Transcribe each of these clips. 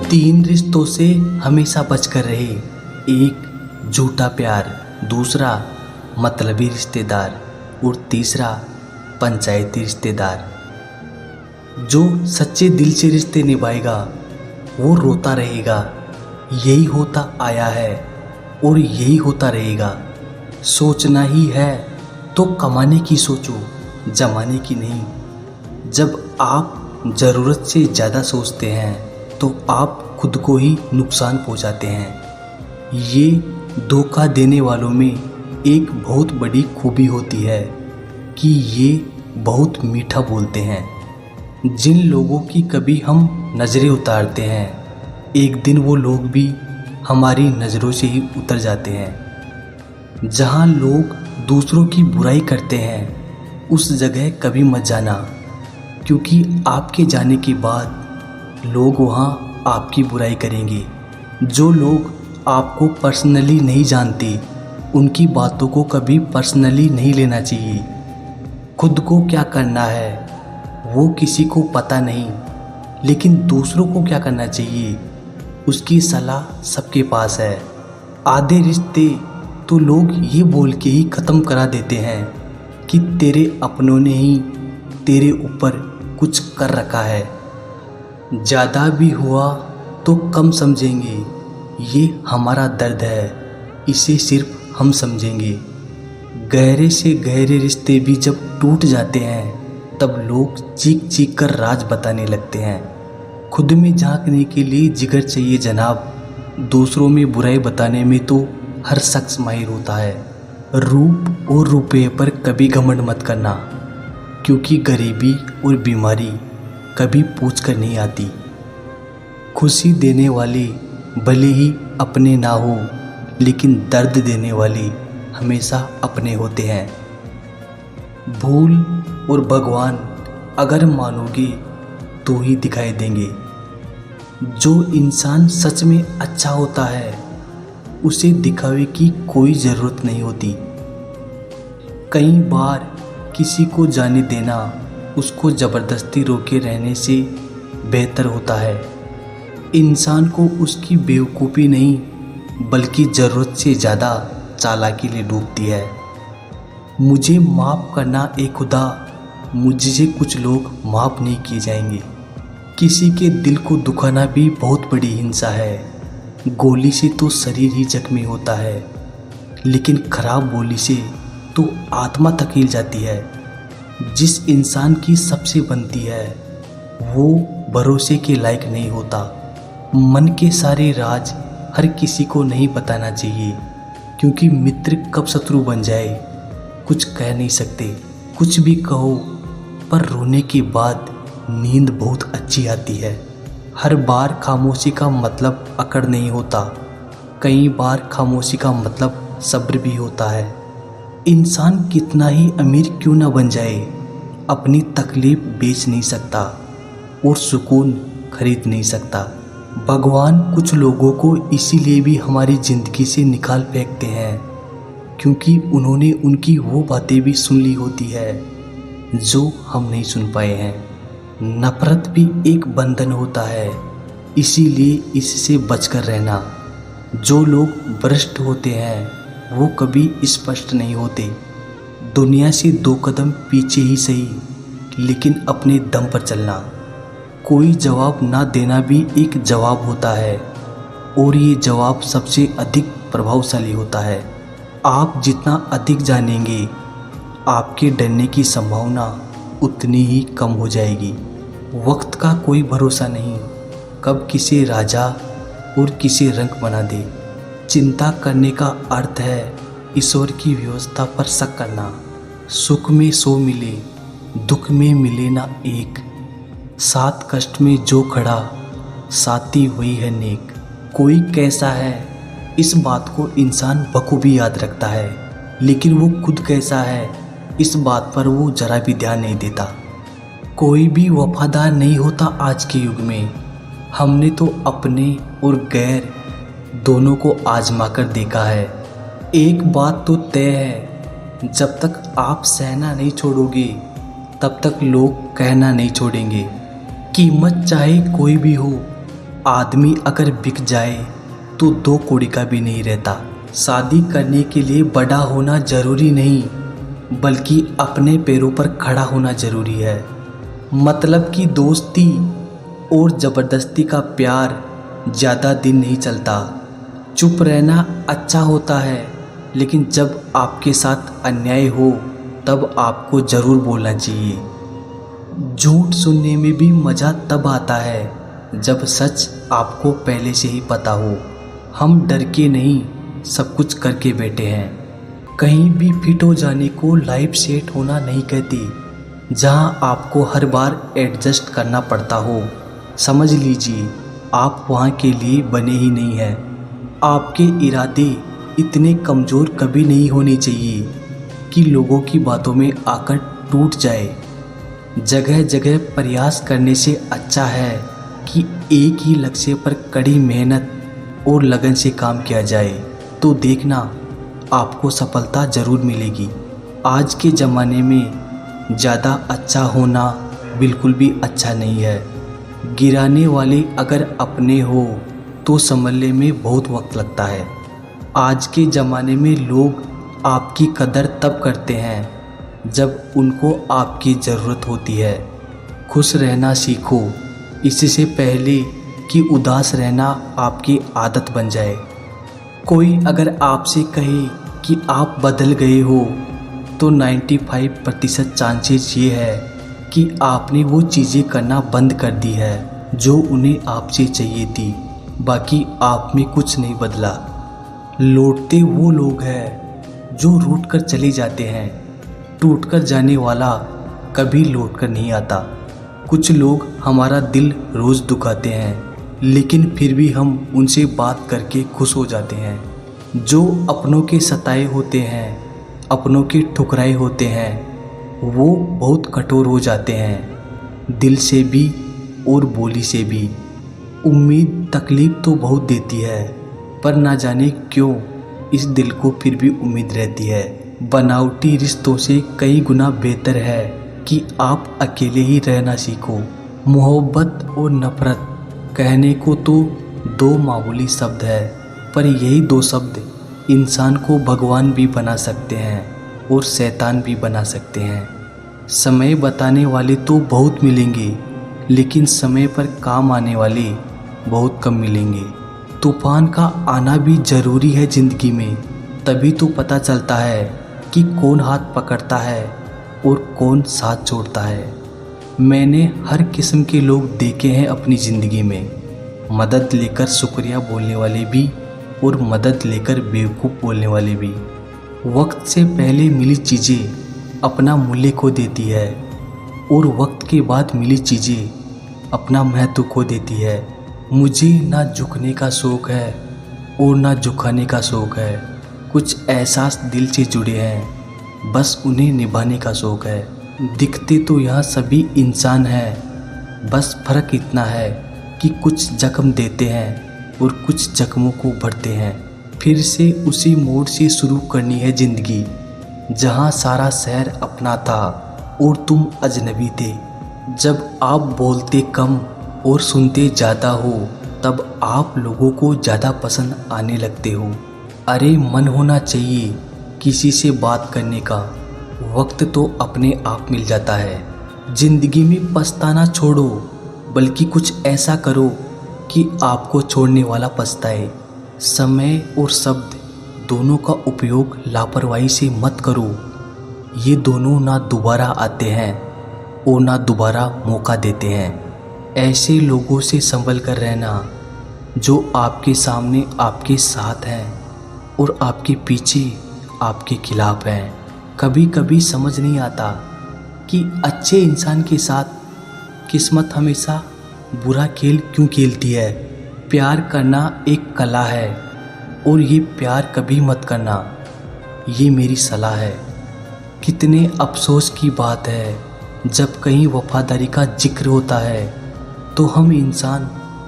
तीन रिश्तों से हमेशा बचकर रहे। एक झूठा प्यार, दूसरा मतलबी रिश्तेदार और तीसरा पंचायती रिश्तेदार। जो सच्चे दिल से रिश्ते निभाएगा वो रोता रहेगा। यही होता आया है और यही होता रहेगा। सोचना ही है तो कमाने की सोचो, जमाने की नहीं। जब आप ज़रूरत से ज़्यादा सोचते हैं तो आप खुद को ही नुकसान पहुंचाते हैं। ये धोखा देने वालों में एक बहुत बड़ी खूबी होती है कि ये बहुत मीठा बोलते हैं। जिन लोगों की कभी हम नज़रें उतारते हैं, एक दिन वो लोग भी हमारी नज़रों से ही उतर जाते हैं। जहाँ लोग दूसरों की बुराई करते हैं उस जगह कभी मत जाना, क्योंकि आपके जाने के बाद लोग वहाँ आपकी बुराई करेंगे। जो लोग आपको पर्सनली नहीं जानते उनकी बातों को कभी पर्सनली नहीं लेना चाहिए। खुद को क्या करना है वो किसी को पता नहीं, लेकिन दूसरों को क्या करना चाहिए उसकी सलाह सबके पास है। आधे रिश्ते तो लोग ये बोल के ही ख़त्म करा देते हैं कि तेरे अपनों ने ही तेरे ऊपर कुछ कर रखा है। ज़्यादा भी हुआ तो कम समझेंगे, ये हमारा दर्द है, इसे सिर्फ हम समझेंगे। गहरे से गहरे रिश्ते भी जब टूट जाते हैं तब लोग चीख चीख कर राज बताने लगते हैं। खुद में झांकने के लिए जिगर चाहिए जनाब, दूसरों में बुराई बताने में तो हर शख्स माहिर होता है। रूप और रुपये पर कभी घमंड मत करना, क्योंकि गरीबी और बीमारी कभी पूछ कर नहीं आती। खुशी देने वाले भले ही अपने ना हो, लेकिन दर्द देने वाले हमेशा अपने होते हैं। भूल और भगवान अगर मानोगे तो ही दिखाई देंगे। जो इंसान सच में अच्छा होता है उसे दिखावे की कोई ज़रूरत नहीं होती। कई बार किसी को जाने देना उसको ज़बरदस्ती रोके रहने से बेहतर होता है। इंसान को उसकी बेवकूफ़ी नहीं बल्कि ज़रूरत से ज़्यादा चालाकी ले डूबती है। मुझे माफ़ करना ए खुदा, मुझसे कुछ लोग माफ़ नहीं किए जाएंगे। किसी के दिल को दुखाना भी बहुत बड़ी हिंसा है। गोली से तो शरीर ही जख्मी होता है, लेकिन खराब बोली से तो आत्मा तक हिल जाती है। जिस इंसान की सबसे बनती है वो भरोसे के लायक नहीं होता। मन के सारे राज हर किसी को नहीं बताना चाहिए, क्योंकि मित्र कब शत्रु बन जाए कुछ कह नहीं सकते। कुछ भी कहो पर रोने के बाद नींद बहुत अच्छी आती है। हर बार खामोशी का मतलब अकड़ नहीं होता, कई बार खामोशी का मतलब सब्र भी होता है। इंसान कितना ही अमीर क्यों ना बन जाए, अपनी तकलीफ बेच नहीं सकता और सुकून खरीद नहीं सकता। भगवान कुछ लोगों को इसीलिए भी हमारी ज़िंदगी से निकाल फेंकते हैं, क्योंकि उन्होंने उनकी वो बातें भी सुन ली होती है जो हम नहीं सुन पाए हैं। नफ़रत भी एक बंधन होता है, इसीलिए इससे बचकर रहना। जो लोग भ्रष्ट होते हैं वो कभी स्पष्ट नहीं होते। दुनिया से 2 कदम पीछे ही सही, लेकिन अपने दम पर चलना। कोई जवाब ना देना भी एक जवाब होता है, और ये जवाब सबसे अधिक प्रभावशाली होता है। आप जितना अधिक जानेंगे आपके डरने की संभावना उतनी ही कम हो जाएगी। वक्त का कोई भरोसा नहीं, कब किसे राजा और किसे रंक बना दे। चिंता करने का अर्थ है ईश्वर की व्यवस्था पर शक करना। सुख में 100 मिले, दुख में मिले ना एक। साथ कष्ट में जो खड़ा, साथी वही है नेक। कोई कैसा है इस बात को इंसान बखूबी याद रखता है, लेकिन वो खुद कैसा है इस बात पर वो जरा भी ध्यान नहीं देता। कोई भी वफादार नहीं होता आज के युग में। हमने तो अपने और गैर दोनों को आजमा कर देखा है। एक बात तो तय है, जब तक आप सहना नहीं छोड़ोगे तब तक लोग कहना नहीं छोड़ेंगे। कीमत चाहे कोई भी हो, आदमी अगर बिक जाए तो दो कौड़ी का भी नहीं रहता। शादी करने के लिए बड़ा होना जरूरी नहीं, बल्कि अपने पैरों पर खड़ा होना जरूरी है। मतलब की दोस्ती और ज़बरदस्ती का प्यार ज़्यादा दिन नहीं चलता। चुप रहना अच्छा होता है, लेकिन जब आपके साथ अन्याय हो तब आपको ज़रूर बोलना चाहिए। झूठ सुनने में भी मज़ा तब आता है जब सच आपको पहले से ही पता हो। हम डर के नहीं, सब कुछ करके बैठे हैं। कहीं भी फिट हो जाने को लाइफ सेट होना नहीं कहती। जहां आपको हर बार एडजस्ट करना पड़ता हो, समझ लीजिए आप वहां के लिए बने ही नहीं हैं। आपके इरादे इतने कमज़ोर कभी नहीं होने चाहिए कि लोगों की बातों में आकर टूट जाए। जगह जगह प्रयास करने से अच्छा है कि एक ही लक्ष्य पर कड़ी मेहनत और लगन से काम किया जाए, तो देखना आपको सफलता ज़रूर मिलेगी। आज के ज़माने में ज़्यादा अच्छा होना बिल्कुल भी अच्छा नहीं है। गिराने वाले अगर अपने हो तो संभलने में बहुत वक्त लगता है। आज के ज़माने में लोग आपकी कदर तब करते हैं जब उनको आपकी ज़रूरत होती है। खुश रहना सीखो, इससे पहले कि उदास रहना आपकी आदत बन जाए। कोई अगर आपसे कहे कि आप बदल गए हो तो 95% चांसेस ये है कि आपने वो चीज़ें करना बंद कर दी है जो उन्हें आपसे चाहिए थी। बाकी आप में कुछ नहीं बदला। लौटते वो लोग हैं जो रूठ कर चले जाते हैं। टूट कर जाने वाला कभी लौट कर नहीं आता। कुछ लोग हमारा दिल रोज़ दुखाते हैं, लेकिन फिर भी हम उनसे बात करके खुश हो जाते हैं। जो अपनों के सताए होते हैं, अपनों के ठुकराए होते हैं, वो बहुत कठोर हो जाते हैं, दिल से भी और बोली से भी। उम्मीद तकलीफ़ तो बहुत देती है, पर ना जाने क्यों इस दिल को फिर भी उम्मीद रहती है। बनावटी रिश्तों से कई गुना बेहतर है कि आप अकेले ही रहना सीखो। मोहब्बत और नफ़रत कहने को तो दो मामूली शब्द है, पर यही दो शब्द इंसान को भगवान भी बना सकते हैं और शैतान भी बना सकते हैं। समय बताने वाले तो बहुत मिलेंगे, लेकिन समय पर काम आने वाले बहुत कम मिलेंगे। तूफान का आना भी ज़रूरी है ज़िंदगी में, तभी तो पता चलता है कि कौन हाथ पकड़ता है और कौन साथ छोड़ता है। मैंने हर किस्म के लोग देखे हैं अपनी ज़िंदगी में, मदद लेकर शुक्रिया बोलने वाले भी और मदद लेकर बेवकूफ़ बोलने वाले भी। वक्त से पहले मिली चीज़ें अपना मूल्य खो देती है और वक्त के बाद मिली चीज़ें अपना महत्व खो देती है। मुझे ना झुकने का शौक़ है और ना झुकाने का शौक़ है। कुछ एहसास दिल से जुड़े हैं, बस उन्हें निभाने का शौक़ है। दिखते तो यहाँ सभी इंसान हैं, बस फ़र्क इतना है कि कुछ जख्म देते हैं और कुछ जख्मों को भरते हैं। फिर से उसी मोड़ से शुरू करनी है ज़िंदगी, जहाँ सारा शहर अपना था और तुम अजनबी थे। जब आप बोलते कम और सुनते ज़्यादा हो, तब आप लोगों को ज़्यादा पसंद आने लगते हो। अरे मन होना चाहिए किसी से बात करने का, वक्त तो अपने आप मिल जाता है। ज़िंदगी में पछताना छोड़ो, बल्कि कुछ ऐसा करो कि आपको छोड़ने वाला पछताए। समय और शब्द दोनों का उपयोग लापरवाही से मत करो। ये दोनों ना दोबारा आते हैं और ना दोबारा मौका देते हैं। ऐसे लोगों से संभल कर रहना जो आपके सामने आपके साथ हैं और आपके पीछे आपके खिलाफ हैं। कभी कभी समझ नहीं आता कि अच्छे इंसान के साथ किस्मत हमेशा बुरा खेल क्यों खेलती है। प्यार करना एक कला है और ये प्यार कभी मत करना, ये मेरी सलाह है। कितने अफसोस की बात है जब कहीं वफादारी का जिक्र होता है तो हम इंसान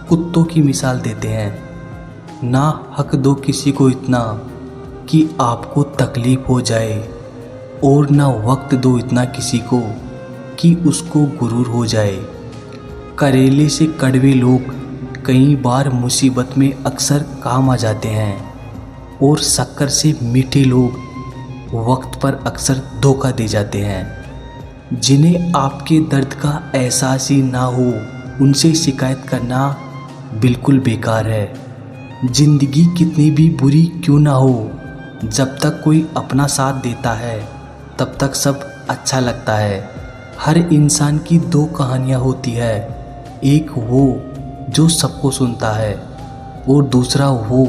कुत्तों की मिसाल देते हैं। ना हक दो किसी को इतना कि आपको तकलीफ़ हो जाए, और ना वक्त दो इतना किसी को कि उसको गुरूर हो जाए। करेले से कड़वे लोग कई बार मुसीबत में अक्सर काम आ जाते हैं और शक्कर से मीठे लोग वक्त पर अक्सर धोखा दे जाते हैं। जिन्हें आपके दर्द का एहसास ही ना हो उनसे शिकायत करना बिल्कुल बेकार है। जिंदगी कितनी भी बुरी क्यों ना हो, जब तक कोई अपना साथ देता है तब तक सब अच्छा लगता है। हर इंसान की दो कहानियाँ होती है, एक वो जो सबको सुनता है और दूसरा वो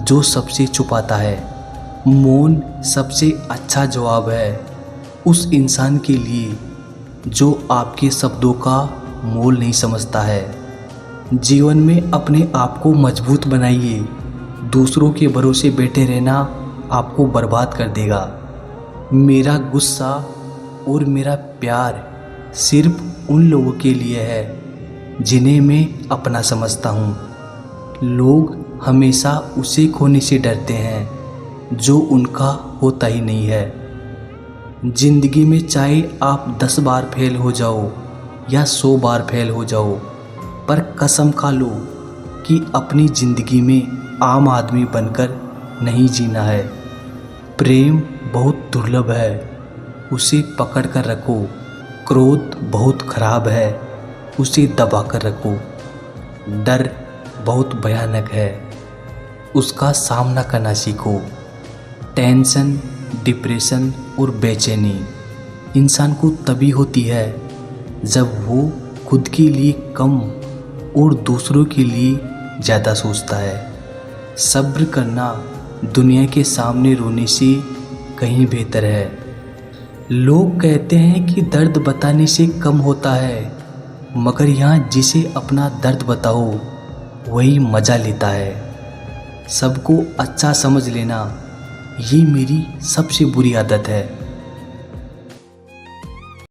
जो सबसे छुपाता है। मौन सबसे अच्छा जवाब है उस इंसान के लिए जो आपके शब्दों का मोल नहीं समझता है। जीवन में अपने आप को मजबूत बनाइए, दूसरों के भरोसे बैठे रहना आपको बर्बाद कर देगा। मेरा गुस्सा और मेरा प्यार सिर्फ उन लोगों के लिए है जिन्हें मैं अपना समझता हूँ। लोग हमेशा उसे खोने से डरते हैं जो उनका होता ही नहीं है। जिंदगी में चाहे आप 10 बार फेल हो जाओ या 100 बार फेल हो जाओ, पर कसम खा लो कि अपनी ज़िंदगी में आम आदमी बनकर नहीं जीना है। प्रेम बहुत दुर्लभ है, उसे पकड़ कर रखो। क्रोध बहुत खराब है, उसे दबा कर रखो। डर बहुत भयानक है, उसका सामना करना सीखो। टेंशन, डिप्रेशन और बेचैनी इंसान को तभी होती है जब वो खुद के लिए कम और दूसरों के लिए ज़्यादा सोचता है। सब्र करना दुनिया के सामने रोने से कहीं बेहतर है। लोग कहते हैं कि दर्द बताने से कम होता है, मगर यहाँ जिसे अपना दर्द बताओ वही मज़ा लेता है। सबको अच्छा समझ लेना ये मेरी सबसे बुरी आदत है।